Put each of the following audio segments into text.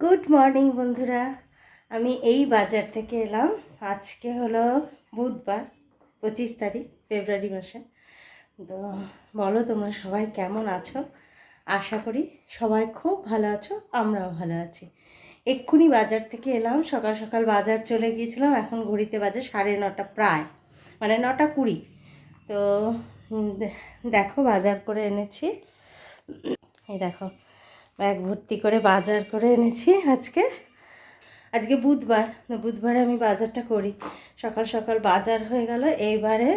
Good morning বন্ধুরা। আমি এই বাজার থেকে এলাম। আজকে হলো বুধবার, 25 তারিখ ফেব্রুয়ারি মাসে। তো বলো তোমরা সবাই কেমন আছো? আশা করি সবাই খুব ভালো আছো, আমরাও ভালো আছি। এক্ষুনি বাজার থেকে এলাম, সকাল সকাল বাজার চলে গিয়েছিলাম। এখন ঘড়িতে বাজে 9:30, প্রায় মানে 9:20। তো দেখো বাজার করে এনেছি। এই দেখো ব্যাগ ভর্তি করে বাজার করে এনেছি। আজকে বুধবার, বুধবারে আমি বাজারটা করি। সকাল সকাল বাজার হয়ে গেল। এইবারে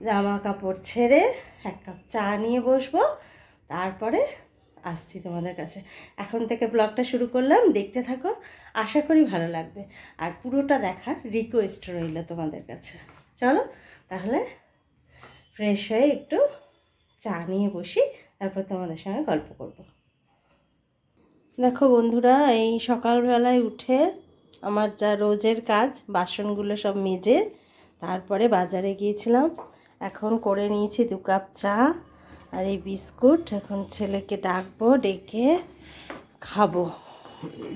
জামা কাপড় ছেড়ে 1 কাপ চা নিয়ে বসবো, তারপরে আসছি তোমাদের কাছে। এখন থেকে ব্লগটা শুরু করলাম, দেখতে থাকো, আশা করি ভালো লাগবে। আর পুরোটা দেখার রিকোয়েস্ট রইল তোমাদের কাছে। চলো তাহলে ফ্রেশ হয়ে একটু চা নিয়ে বসি, তারপর তোমাদের সঙ্গে গল্প করব। দেখো বন্ধুরা, এই সকালবেলায় উঠে আমার যা রোজের কাজ, বাসনগুলো সব মেজে তারপরে বাজারে গিয়েছিলাম। এখন করে নিয়েছি 2 কাপ চা আর এই বিস্কুট। এখন ছেলেকে ডাকবো, ডেকে খাবো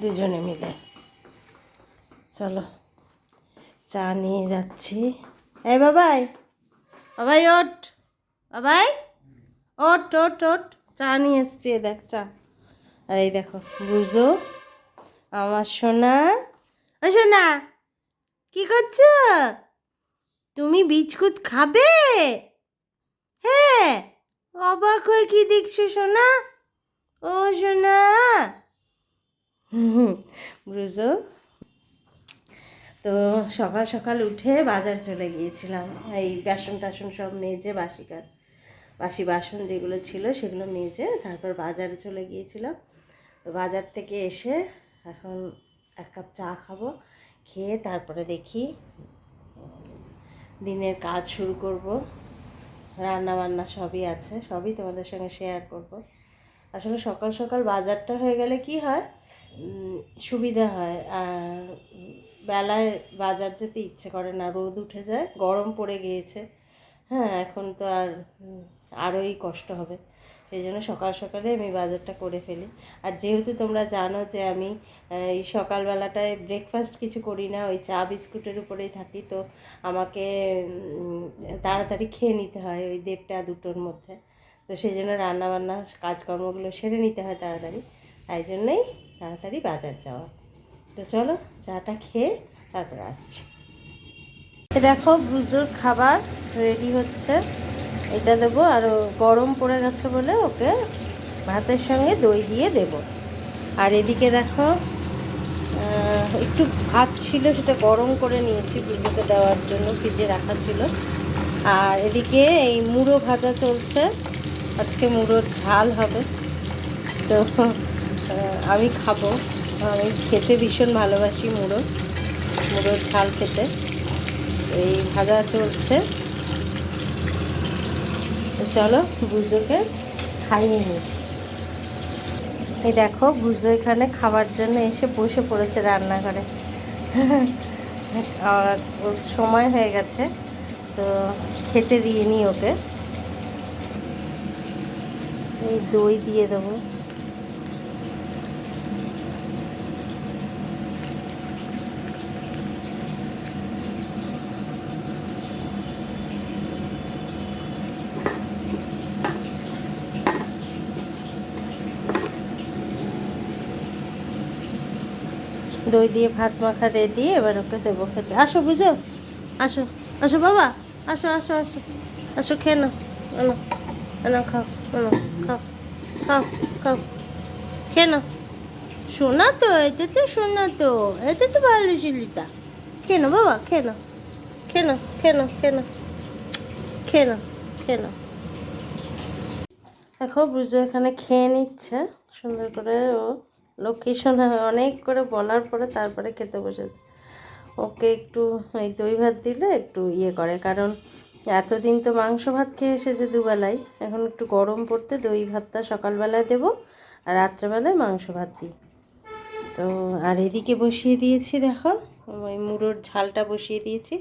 দুজনে মিলে। চলো চা নিয়ে যাচ্ছি। এই বাবাই, বাবাই ওঠ, বাবাই ওঠ ওঠ ওঠ, চা নিয়ে এসছি, দেখ চা। আর এই দেখো বুঝো আমার সোনা। সোনা কি করছো? তুমি বিস্কুট খাবে? হ্যাঁ, অবাক হয়ে কি দেখছো সোনা? ও সোনা বুঝো। তো সকাল সকাল উঠে বাজার চলে গিয়েছিলাম। এই বাসন টাসন সব মেজে, বাসি বাসন যেগুলো ছিল সেগুলো মেজে তারপর বাজারে চলে গিয়েছিলাম। তো বাজার থেকে এসে এখন 1 কাপ চা খাবো, খেয়ে তারপরে দেখি দিনের কাজ শুরু করব। রান্না বান্না সবই আছে, সবই তোমাদের সঙ্গে শেয়ার করব। আসলে সকাল সকাল বাজারটা হয়ে গেলে কি হয়, সুবিধা হয়। আর বেলায় বাজার যেতে ইচ্ছে করে না, রোদ উঠে যায়, গরম পড়ে গিয়েছে। হ্যাঁ, এখন তো আর আরোই কষ্ট হবে। সেই জন্য সকাল সকালে আমি বাজারটা করে ফেলি। আর যেহেতু তোমরা জানো যে আমি এই সকালবেলাটায় ব্রেকফাস্ট কিছু করি না, ওই চা বিস্কুটের উপরেই থাকি, তো আমাকে তাড়াতাড়ি খেয়ে নিতে হয় ওই 1:30-2টোর মধ্যে। তো সেই জন্য রান্নাবান্না কাজকর্মগুলো সেরে নিতে হয় তাড়াতাড়ি, তাই জন্যেই তাড়াতাড়ি বাজার যাওয়া। তো চলো চাটা খেয়ে তারপর আসছি। দেখো ব্রুজোর খাবার রেডি হচ্ছে, এটা দেবো। আর গরম পড়ে গেছে বলে ওকে ভাতের সঙ্গে দই দিয়ে দেব। আর এদিকে দেখো একটু ভাত ছিল, সেটা গরম করে নিয়েছি ব্রুজোকে দেওয়ার জন্য, ফ্রিজে রাখা ছিল। আর এদিকে এই মুড়ো ভাজা চলছে, আজকে মুড়োর ঝাল হবে। তো আমি খাবো, আমি খেতে ভীষণ ভালোবাসি মুড়োর ঝাল খেতে। এই ভাজা চলছে, চলো বুঝোকে খাইয়ে নিই। এই দেখো বুঝো এখানে খাবার জন্য এসে বসে পড়েছে রান্নাঘরে। আর ওর সময় হয়ে গেছে, তো খেতে দিয়ে নিই ওকে। এই দই দিয়ে দেবো। দই দিয়ে ভাত মাখা রেডি, এবার ওকে দেবো খেতে। আসো বুঝো, আসো আসো বাবা, আসো আসো আসো আসো, খেয়ে নাও, এনো এনো, খাও, এনো খাও, খাও খাও, খেয়ে নাও। শোনা তো, এতে তো শোনা তো, এতে তো ভালো ছিলিটা। খেয়ে নাও বাবা, খেয়ে নাও, খেয়ে নাও, খেয়ে নাও, খেয়ে নাও, খেয়ে নাও, খেয়ে নাও। দেখো ব্রুজো এখানে খেয়ে নিচ্ছে সুন্দর করে। ও লোকেশন অনেক করে বলার পরে তারপরে খেতে বসেছে। ওকে একটু এই দই ভাত দিলে একটু ইয়ে করে, কারণ এতদিন তো মাংস ভাত খেয়ে এসেছে দুবেলাই। এখন একটু গরম পড়তে দই ভাতটা সকালবেলায় দেবো, আর রাত্রেবেলায় মাংস ভাত দিই। তো আর এদিকে বসিয়ে দিয়েছি, দেখো ওই মুড়োর ঝালটা বসিয়ে দিয়েছি।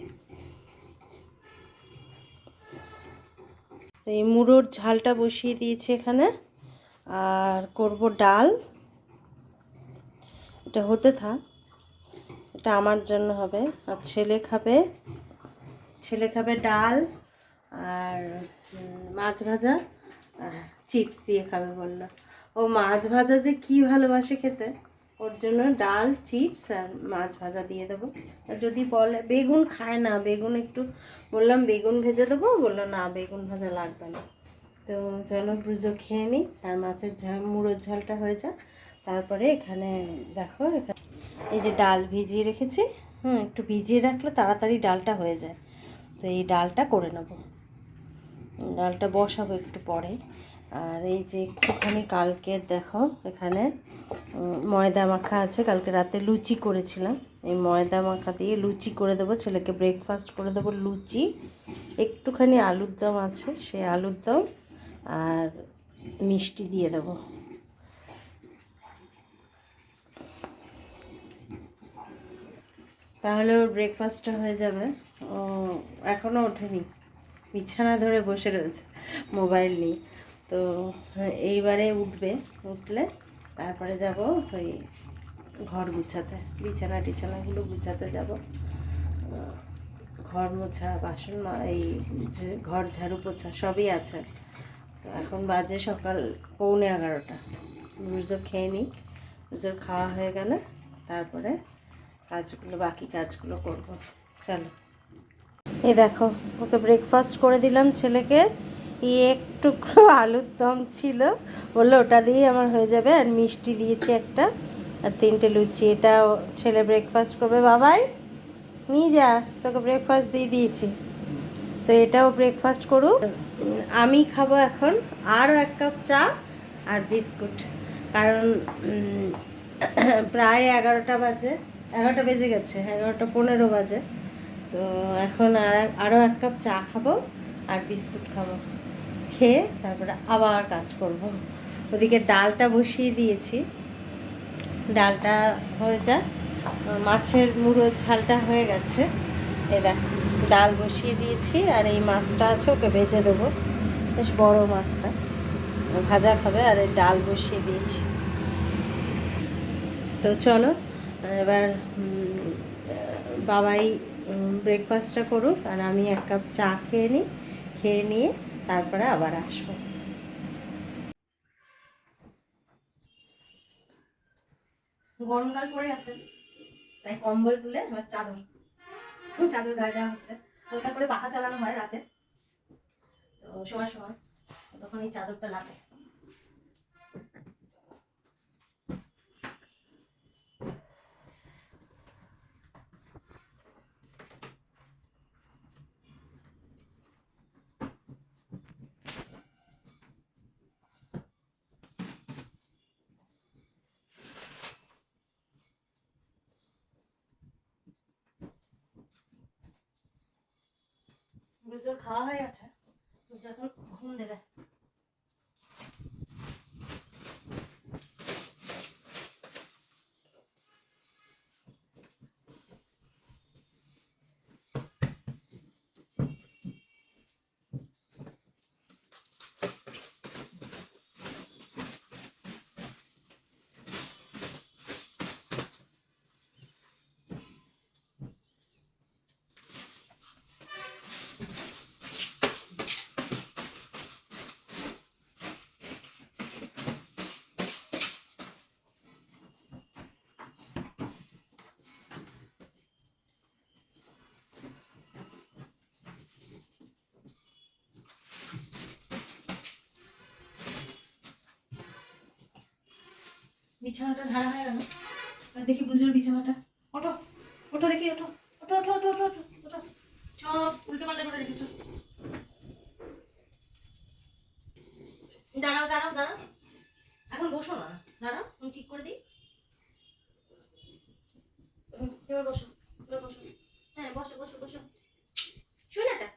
এই মুড়োর ঝালটা বসিয়ে দিয়েছি এখানে। আর করব ডাল, এটা হতে থাক, এটা আমার জন্য হবে। আর ছেলে খাবে ডাল আর মাছ ভাজা আর চিপস দিয়ে খাবে বললো। ও মাছ ভাজা যে কী ভালোবাসে খেতে, ওর জন্য ডাল চিপস আর মাছ ভাজা দিয়ে দেবো। আর যদি বলে বেগুন খায় না, বেগুন একটু বললাম বেগুন ভেজে দেবো, বললো না বেগুন ভাজা লাগবে না। তো চলো ব্রুজো খেয়ে নিই আর মাছের মুড়োর ঝালটা হয়ে যাক। তারপরে এখানে দেখো, এখানে এই যে ডাল ভিজিয়ে রেখেছি। একটু ভিজিয়ে রাখলে তাড়াতাড়ি ডালটা হয়ে যায়। তো এই ডালটা করে নেব, ডালটা বসাবো একটু পরে। আর এই যে একটুখানি কালকের দেখো এখানে ময়দা মাখা আছে, কালকে রাতে লুচি করেছিলাম। এই ময়দা মাখা দিয়ে লুচি করে দেবো, ছেলেকে ব্রেকফাস্ট করে দেবো লুচি। একটুখানি আলুর দম আছে, সেই আলুর দম আর মিষ্টি দিয়ে দেবো। তাহলে ওর ব্রেকফাস্টটা হয়ে যাবে। ও এখনও ওঠেনি, বিছানা ধরে বসে রয়েছে মোবাইল নিয়ে। তো এইবারে উঠলে তারপরে যাব ওই ঘর গুছাতে, বিছানাগুলো গুছাতে যাব। ঘর মোছা, বাসন এই যে ঘর ঝাড়ু পোছা সবই আছে। তো এখন বাজে সকাল 11:45। রুজো খেয়ে নিই, রুজোর খাওয়া হয়ে গেলে তারপরে বাকি কাজগুলো করব। চলো, এই দেখো ওকে ব্রেকফাস্ট করে দিলাম ছেলেকে। একটু আলুর দম ছিল, বললো ওটা দিয়েই আমার হয়ে যাবে। আর মিষ্টি দিয়েছি একটা, আর 3টে লুচি। এটা ছেলে ব্রেকফাস্ট করবে। বাবাই নিয়ে যা, তোকে ব্রেকফাস্ট দিয়ে দিয়েছি। তো এটাও ব্রেকফাস্ট করুক। আমি খাবো এখন আরও 1 কাপ চা আর বিস্কুট, কারণ প্রায় 11টা বাজে, 11টা বেজে গেছে, 11:15 বাজে। তো এখন আরও 1 কাপ চা খাবো আর বিস্কুট খাবো, খেয়ে তারপরে আবার কাজ করব। ওদিকে ডালটা বসিয়ে দিয়েছি, ডালটা হয়ে যায়। মাছের মুড়োর ঝালটা হয়ে গেছে। এই দেখ ডাল বসিয়ে দিয়েছি, আর এই মাছটা আছে ওকে ভেজে দেবো, বেশ বড় মাছটা ভাজা খাবে। আর এই ডাল বসিয়ে দিয়েছি। তো চলো এবার বাবাই ব্রেকফাস্টটা করুক, আর আমি 1 কাপ চা খেয়ে নিই। খেয়ে নিয়ে তারপরে আবার আসবো। গরমকাল পড়ে গেছে, তাই কম্বল তুলে আমার চাদর গায়ে দেওয়া হচ্ছে। হালকা করে পাখা চালানো হয় রাতে, তো শোয়ার সময় তখন এই চাদরটা লাগে। বুঝতে খাওয়া হয়ে গেছে, বুঝতে এখন ঘুম দেবে। বিছানাটা ঝাড়া হয়ে গেল, দেখি বুঝুর বিছানাটা। ওঠো ওঠো দেখি, ওঠো ওঠো ওঠো ওঠো ওঠো ওঠো ওঠো, সব উল্টো পাল্টা করে রেখেছো। দাঁড়াও দাঁড়াও দাঁড়াও, এখন বসো না, দাঁড়াও আমি ঠিক করে দিই। এবার বসো, এবার বসো। হ্যাঁ বসো বসো বসো, শুনে একটা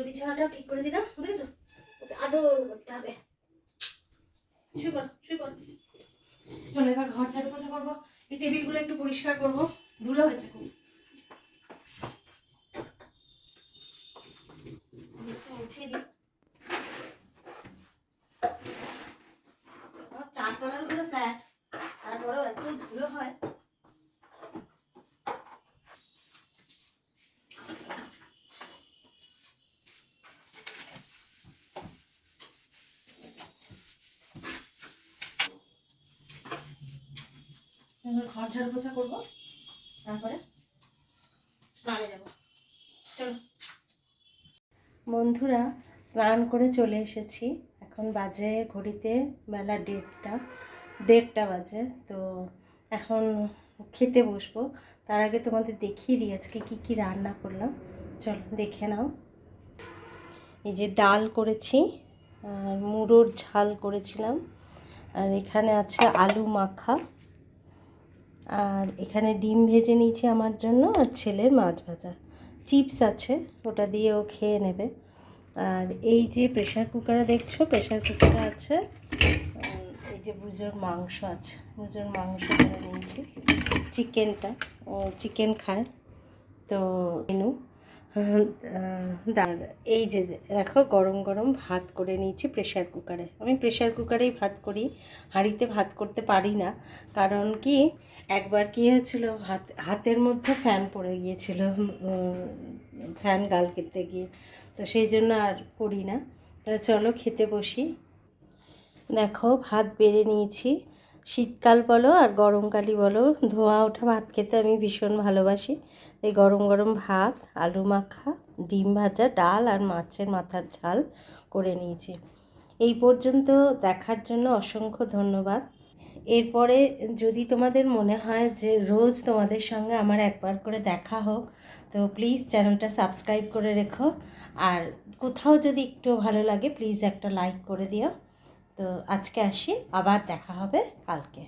বিছানাটাও ঠিক করে দিলাম, বুঝেছো? ওকে আদর করতে হবে। শুয়ে পড়ো শুয়ে পড়ো। চলো এবার ঘর ঝাড়ু পোছা করবো, এই টেবিলগুলো একটু পরিষ্কার করবো, ধুলো হয়েছে খুব। মুছিয়ে দিই। চারতলার উপরে ঘর ঝাড়ু পোছা করবো, তারপরে স্নানে যাবো। চলো বন্ধুরা, স্নান করে চলে এসেছি। এখন বাজে ঘড়িতে বেলা 1:30 বাজে। তো এখন খেতে বসবো। তার আগে তোমাদের দেখিয়ে দিই আজকে কী কী রান্না করলাম। চলো দেখে নাও। এই যে ডাল করেছি, আর মুড়োর ঝাল করেছিলাম, আর এখানে আছে আলু মাখা, আর এখানে ডিম ভেজে নিয়েছি আমার জন্য, আর ছেলের মাছ ভাজা, চিপস আছে, ওটা দিয়েও খেয়ে নেবে। আর এই যে প্রেশার কুকারে দেখছো, প্রেশার কুকারে আছে এই যে বুজোর মাংস আছে, বুজোর মাংস করে নিয়েছি, চিকেনটা, ও চিকেন খায় তো মেনু। আর এই যে দেখো গরম গরম ভাত করে নিয়েছি প্রেশার কুকারে। আমি প্রেশার কুকারেই ভাত করি, হাঁড়িতে ভাত করতে পারি না। কারণ কি, একবার কী হয়েছিল, হাতের মধ্যে ফ্যান পড়ে গিয়েছিল, ফ্যান গাল কেটে গিয়ে, তো সেই জন্য আর করি না। তো চলো খেতে বসি। দেখো ভাত বেড়ে নিয়েছি। শীতকাল বলো আর গরমকালই বলো, ধোয়া ওঠা ভাত খেতে আমি ভীষণ ভালোবাসি। এই গরম গরম ভাত, আলু মাখা, ডিম ভাজা, ডাল আর মাছের মাথার ঝাল করে নিয়েছি। এই পর্যন্ত দেখার জন্য অসংখ্য ধন্যবাদ। এরপরে যদি তোমাদের মনে হয় যে রোজ তোমাদের সঙ্গে আমার একবার করে দেখা হোক, তো প্লিজ চ্যানেলটা সাবস্ক্রাইব করে রেখো। আর কোথাও যদি একটু ভালো লাগে প্লিজ একটা লাইক করে দিও। তো আজকে আসি, আবার দেখা হবে কালকে।